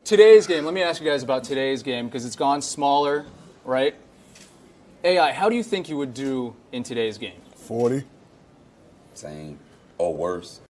Today's game, let me ask you guys about today's game because it's gone smaller, right? AI, how do you think you would do in today's game? 40. Same or worse.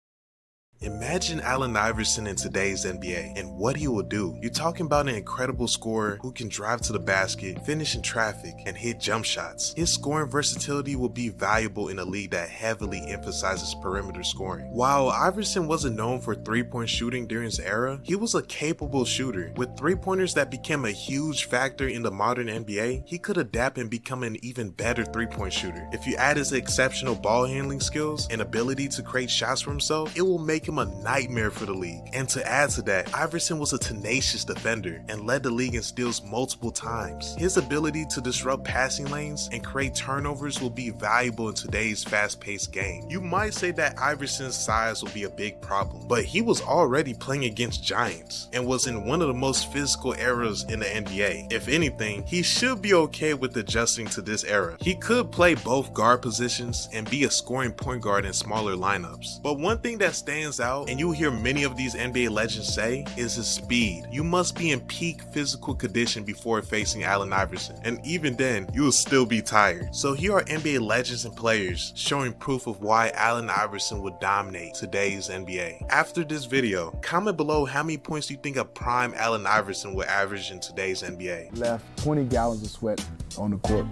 Imagine Allen Iverson in today's NBA and what he will do. You're talking about an incredible scorer who can drive to the basket, finish in traffic, and hit jump shots. His scoring versatility will be valuable in a league that heavily emphasizes perimeter scoring. While Iverson wasn't known for three-point shooting during his era, he was a capable shooter. With three-pointers that became a huge factor in the modern NBA, he could adapt and become an even better three-point shooter. If you add his exceptional ball handling skills and ability to create shots for himself, it will make him a nightmare for the league. And to add to that, Iverson was a tenacious defender and led the league in steals multiple times. His ability to disrupt passing lanes and create turnovers will be valuable in today's fast-paced game. You might say that Iverson's size will be a big problem, but he was already playing against giants and was in one of the most physical eras in the NBA. If anything, he should be okay with adjusting to this era. He could play both guard positions and be a scoring point guard in smaller lineups. But one thing that stands out, and you hear many of these NBA legends say, is his speed. You must be in peak physical condition before facing Allen Iverson, and even then, you will still be tired. So here are NBA legends and players showing proof of why Allen Iverson would dominate today's NBA. After this video, comment below how many points you think a prime Allen Iverson would average in today's NBA. Left 20 gallons of sweat on the court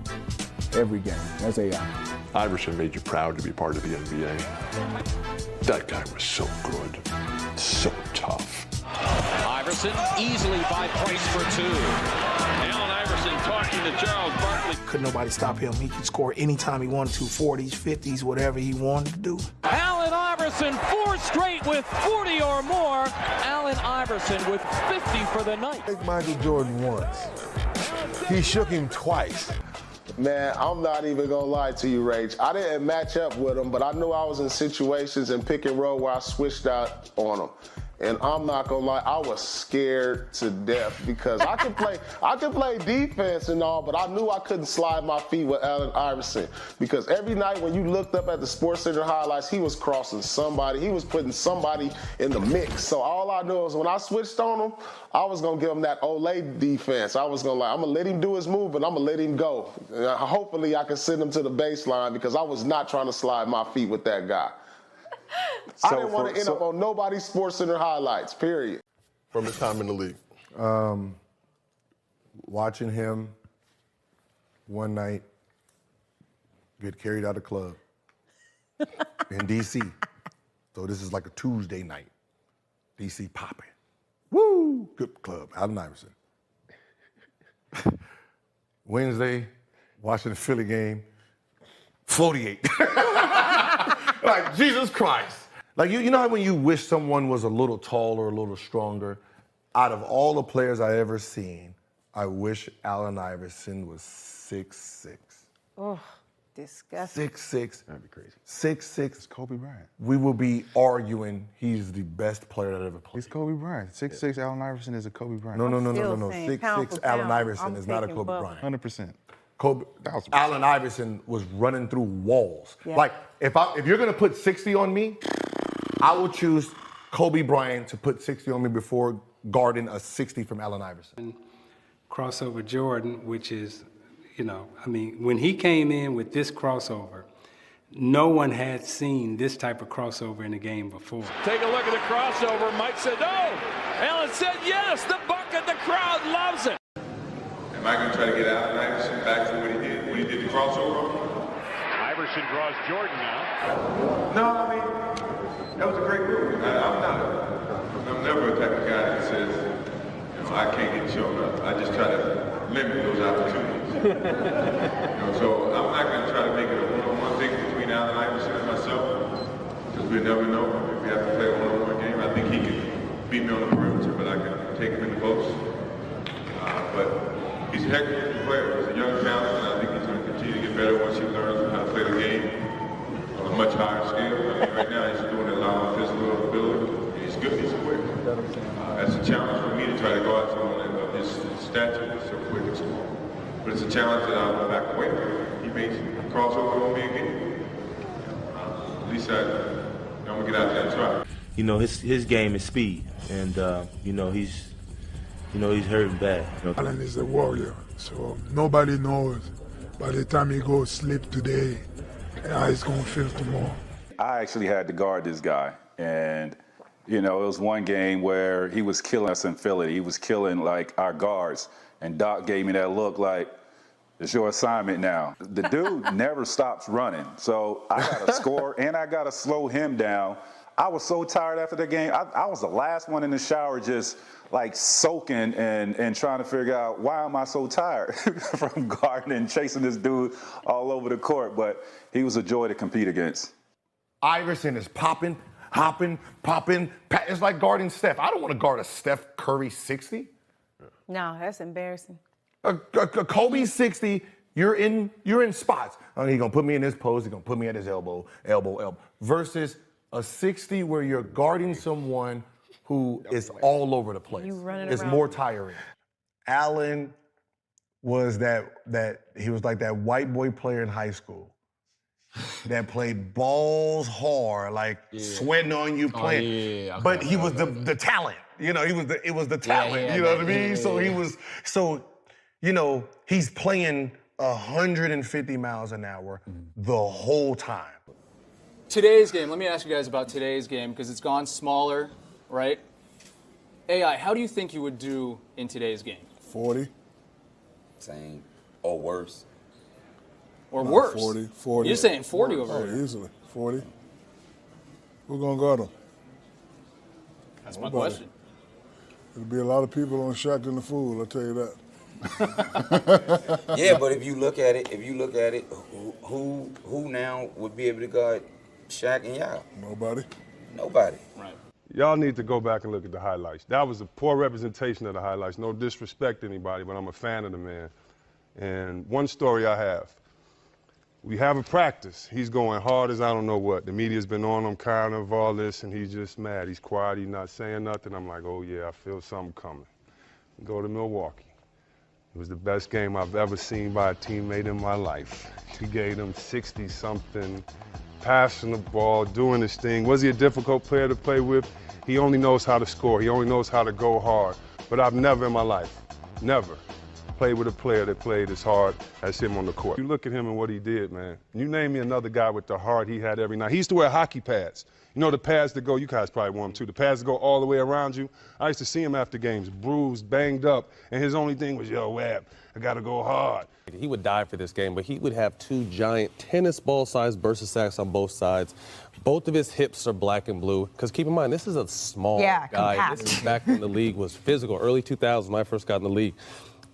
every game. That's AI. Iverson made you proud to be part of the NBA. That guy was so good, so tough. Iverson easily by Price for two. Allen Iverson talking to Charles Barkley. Couldn't nobody stop him. He could score anytime he wanted to, 40s, 50s, whatever he wanted to do. Allen Iverson, 4 straight with 40 or more. Allen Iverson with 50 for the night. I think Michael Jordan once. He shook him twice. Man, I'm not even gonna lie to you, Rage. I didn't match up with him, but I knew I was in situations in pick and roll where I switched out on him. And I'm not gonna lie, I was scared to death because I could play defense and all, but I knew I couldn't slide my feet with Allen Iverson because every night when you looked up at the SportsCenter highlights, he was crossing somebody, he was putting somebody in the mix. So all I knew was when I switched on him, I was gonna give him that Olay defense. I was gonna I'm gonna let him do his move, but I'm gonna let him go. And hopefully I can send him to the baseline because I was not trying to slide my feet with that guy. I didn't want to end up on nobody's SportsCenter highlights, period. From his time in the league. Watching him one night get carried out of club in D.C. So this is like a Tuesday night. D.C. popping. Woo! Good club. Allen Iverson. Wednesday, watching the Philly game, 48. Like, Jesus Christ. Like, you know how when you wish someone was a little taller, a little stronger? Out of all the players I ever seen, I wish Allen Iverson was 6'6". Oh, disgusting. 6'6". That'd be crazy. 6'6". It's Kobe Bryant. We will be arguing he's the best player that ever played. He's Kobe Bryant. 6'6" Allen Iverson is a Kobe Bryant. No. Still saying pound 6'6" for Allen pound, Iverson I'm is not a taking Kobe Bubba. Bryant. 100%. Allen Iverson was running through walls. Yeah. Like, if you're gonna put 60 on me, I will choose Kobe Bryant to put 60 on me before guarding a 60 from Allen Iverson. Crossover Jordan, which is, when he came in with this crossover, no one had seen this type of crossover in the game before. Take a look at the crossover. Mike said no. Allen said yes. The bucket. The crowd loves it. Am I going to try to get Allen Iverson back to what he did when he did the crossover? Iverson draws Jordan now. No, I mean, that was a great move. I'm never a type of guy that says, I can't get shown up. I just try to limit those opportunities. So I'm not going to try to make it a one-on-one thing between Allen Iverson and myself, because we never know if we have to play a one-on-one game. I think he can beat me on the perimeter, but I can take him in the post. But he's a heck of a player. He's a young talent, and I think he's going to continue to get better once he learns how to play the game on a much higher scale. I mean, right now he's doing a lot of physical ability. He's good. He's quick. That's a challenge for me to try to go out to someone of his stature that's so quick and small. But it's a challenge that I'll back away from. He may cross over on me again. At least I'm going to get out there and try. You know, his game is speed, and you know, he's hurting bad. Allen is a warrior, so nobody knows by the time he goes sleep today how he's going to feel tomorrow. I actually had to guard this guy, and it was one game where he was killing us in Philly. He was killing like our guards, and Doc gave me that look like, it's your assignment now. The dude never stops running, so I got to score and I got to slow him down. I was so tired after the game. I was the last one in the shower, just like soaking and trying to figure out why am I so tired from guarding and chasing this dude all over the court. But he was a joy to compete against. Iverson is popping, hopping, popping. It's like guarding Steph. I don't want to guard a Steph Curry 60. No, that's embarrassing. A Kobe 60, you're in spots. He's gonna put me in this pose. He's gonna put me at his elbow. Versus a 60 where you're guarding someone who is all over the place. It's more tiring. Allen was he was like that white boy player in high school that played balls hard, like sweating on you playing. But he was the talent. It was the talent. You know what I mean? He's playing 150 miles an hour the whole time. Today's game, let me ask you guys about today's game because it's gone smaller, right? AI, how do you think you would do in today's game? 40. Same. Or worse. Or worse? 40. You're saying 40 over here. Easily. 40. Who's going to guard him? That's my question. There'll be a lot of people on Shaq and the Fool, I'll tell you that. Yeah, but if you look at it, who now would be able to guard Shaq and y'all? Nobody. Right. Y'all need to go back and look at the highlights. That was a poor representation of the highlights. No disrespect to anybody, but I'm a fan of the man. And one story I have. We have a practice. He's going hard as I don't know what. The media's been on him, kind of all this, and he's just mad. He's quiet. He's not saying nothing. I'm like, oh, yeah, I feel something coming. Go to Milwaukee. It was the best game I've ever seen by a teammate in my life. He gave them 60-something, passing the ball, doing his thing. Was he a difficult player to play with? He only knows how to score. He only knows how to go hard. But I've never in my life, never, played with a player that played as hard as him on the court. You look at him and what he did, man. You name me another guy with the heart he had every night. He used to wear hockey pads. You know the pads that go, you guys probably wore them too, the pads that go all the way around you. I used to see him after games, bruised, banged up, and his only thing was, yo, Wab, I gotta go hard. He would die for this game, but he would have two giant tennis ball-sized burst sacks on both sides. Both of his hips are black and blue. Because keep in mind, this is a small guy. Compact. This is back when the league was physical, early 2000s when I first got in the league.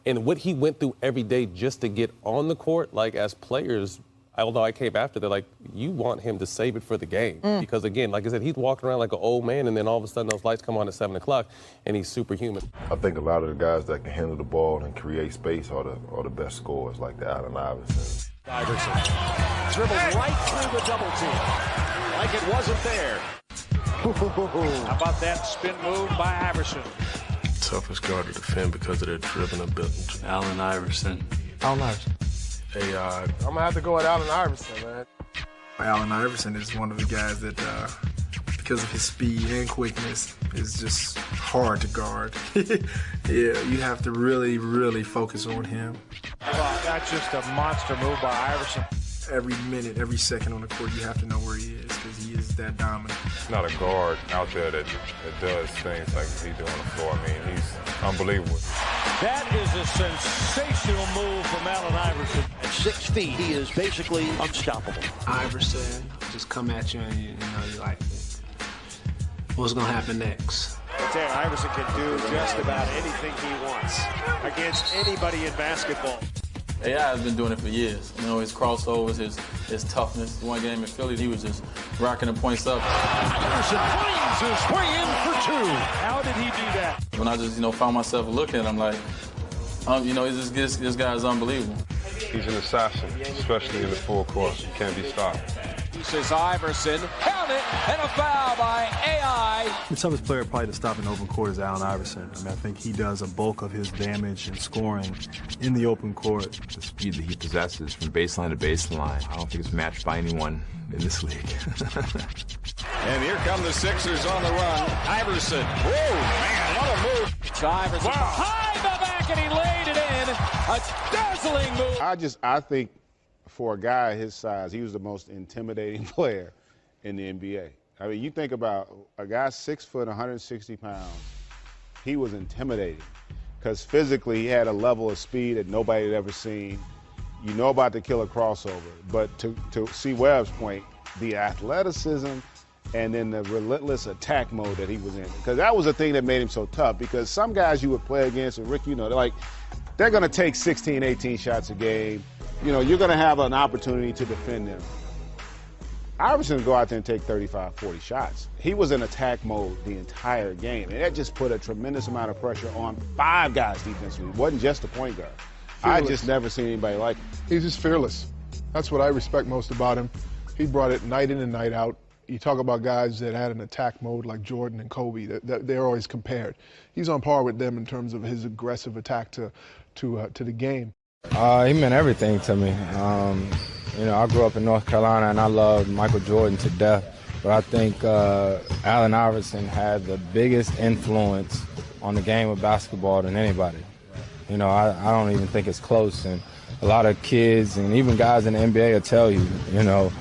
And what he went through every day just to get on the court, like as players, although I came after, they're like, you want him to save it for the game. Because again, like I said, he's walking around like an old man, and then all of a sudden those lights come on at 7 o'clock, and he's superhuman. I think a lot of the guys that can handle the ball and create space are the best scorers, like the Allen Iverson. Iverson dribbles right through the double team, like it wasn't there. How about that spin move by Iverson? Toughest guard to defend because of their dribbling ability. Allen Iverson. Allen Iverson. AI. I'm going to have to go with Allen Iverson, man. Allen Iverson is one of the guys that, because of his speed and quickness, is just hard to guard. Yeah, you have to really, really focus on him. Well, that's just a monster move by Iverson. Every minute, every second on the court, you have to know where he is because he is that dominant. There's not a guard out there that does things like he do on the floor. I mean, he's unbelievable. That is a sensational move from Allen Iverson. At 6 feet, he is basically unstoppable. Iverson just come at you and you're like, what's going to happen next? There, Iverson can do just about anything he wants against anybody in basketball. AI has been doing it for years. His crossovers, his toughness. One game in Philly, he was just rocking the points up. Iverson finds his way in for two. How did he do that? When I just, found myself looking, I'm like, this guy is unbelievable. He's an assassin, especially in the full court. He can't be stopped. Says Iverson, held it, and a foul by AI. The toughest player probably to stop in open court is Allen Iverson. I think he does a bulk of his damage and scoring in the open court. The speed that he possesses from baseline to baseline, I don't think it's matched by anyone in this league. And here come the Sixers on the run. Iverson, whoa, man, what a move. Iverson behind the back, and he laid it in. A dazzling move. I think for a guy his size, he was the most intimidating player in the NBA. I mean, you think about a guy 6 foot, 160 pounds. He was intimidating because physically he had a level of speed that nobody had ever seen. You know about the killer crossover, but to see Webb's point, the athleticism and then the relentless attack mode that he was in. Because that was the thing that made him so tough, because some guys you would play against, and Rick, you know, they're going to take 16, 18 shots a game. You know, you're going to have an opportunity to defend them. Iverson would go out there and take 35, 40 shots. He was in attack mode the entire game, and that just put a tremendous amount of pressure on 5 guys defensively. It wasn't just the point guard. I just never seen anybody like him. He's just fearless. That's what I respect most about him. He brought it night in and night out. You talk about guys that had an attack mode like Jordan and Kobe, that they're always compared. He's on par with them in terms of his aggressive attack to the game. He meant everything to me. You know, I grew up in North Carolina and I loved Michael Jordan to death, but I think Allen Iverson had the biggest influence on the game of basketball than anybody. You know, I don't even think it's close, and a lot of kids and even guys in the NBA will tell you, you know,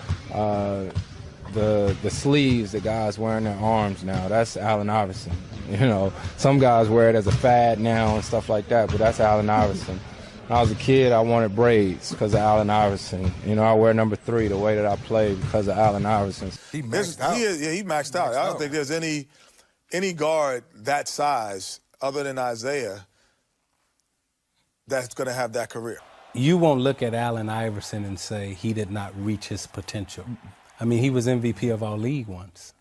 the sleeves that guys wear in their arms now, that's Allen Iverson. You know, some guys wear it as a fad now and stuff like that, but that's Allen Iverson. When I was a kid, I wanted braids because of Allen Iverson. You know, I wear number 3 the way that I play because of Allen Iverson. He maxed out. He maxed out. I don't think there's any guard that size other than Isaiah that's going to have that career. You won't look at Allen Iverson and say he did not reach his potential. I mean, he was MVP of our league once.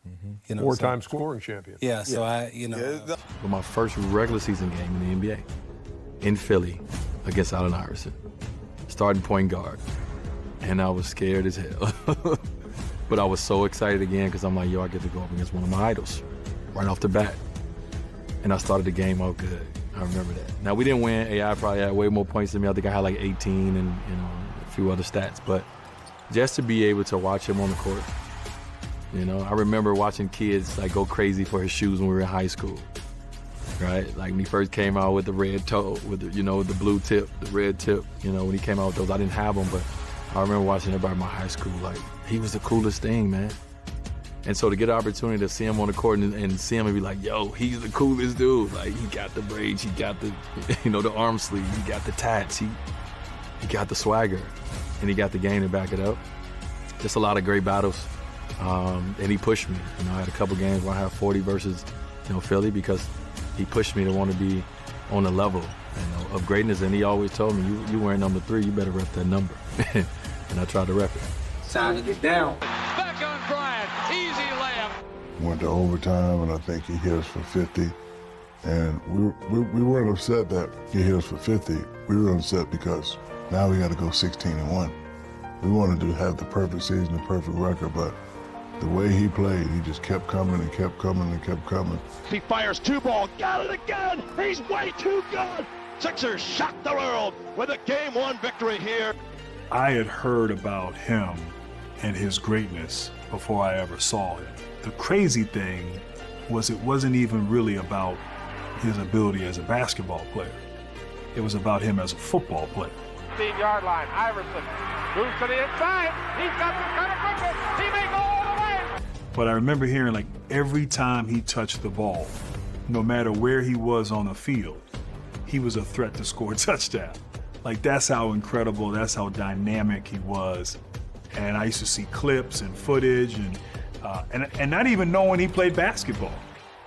You know, 4-time scoring champion. Yeah, so you know. But my first regular season game in the NBA, in Philly, against Allen Iverson, starting point guard. And I was scared as hell. But I was so excited again because I'm like, yo, I get to go up against one of my idols right off the bat. And I started the game out good. I remember that. Now, we didn't win. AI probably had way more points than me. I think I had like 18 and you know, a few other stats. But just to be able to watch him on the court, you know, I remember watching kids like go crazy for his shoes when we were in high school, right? Like when he first came out with the red toe, with the, you know, the blue tip, the red tip. You know, when he came out with those, I didn't have them, but I remember watching everybody in my high school. Like, he was the coolest thing, man. And so to get an opportunity to see him on the court and see him and be like, yo, he's the coolest dude. Like, he got the braids, he got the, you know, the arm sleeve, he got the tats, he got the swagger, and he got the game to back it up. Just a lot of great battles. And he pushed me. You know, I had a couple games where I had 40 versus, you know, Philly, because he pushed me to want to be on the level, you know, of greatness. And he always told me, you wearing number 3, you better rep that number. And I tried to rep it. Time to get down. Back on Bryant. Easy layup. Went to overtime, and I think he hit us for 50. And we weren't upset that he hit us for 50. We were upset because now we got to go 16-1. We wanted to have the perfect season, the perfect record, but the way he played, he just kept coming and kept coming and kept coming. He fires 2 ball. Got it again. He's way too good. Sixers shock the world with a game-1 victory here. I had heard about him and his greatness before I ever saw him. The crazy thing was it wasn't even really about his ability as a basketball player. It was about him as a football player. 15-yard line. Iverson moves to the inside. He's got the kind of quickness. He may go all the way. But I remember hearing, like, every time he touched the ball, no matter where he was on the field, he was a threat to score a touchdown. Like, that's how incredible, that's how dynamic he was. And I used to see clips and footage and not even knowing he played basketball.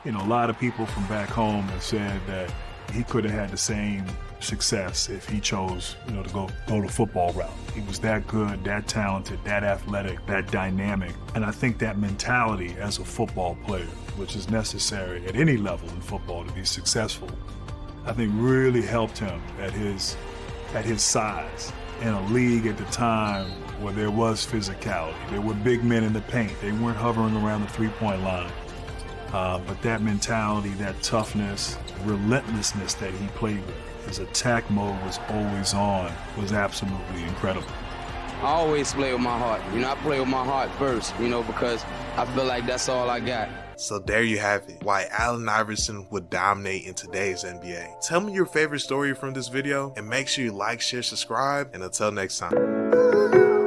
You know, a lot of people from back home have said that he could have had the same success if he chose, you know, to go the football route. He was that good, that talented, that athletic, that dynamic. And I think that mentality as a football player, which is necessary at any level in football to be successful, I think really helped him at his size in a league at the time where there was physicality. There were big men in the paint. They weren't hovering around the three-point line. But that mentality, that toughness, relentlessness that he played with, his attack mode was always on, was absolutely incredible. I always play with my heart. You know, I play with my heart first, you know, because I feel like that's all I got. So there you have it, why Allen Iverson would dominate in today's NBA. Tell me your favorite story from this video, and make sure you like, share, subscribe, and until next time.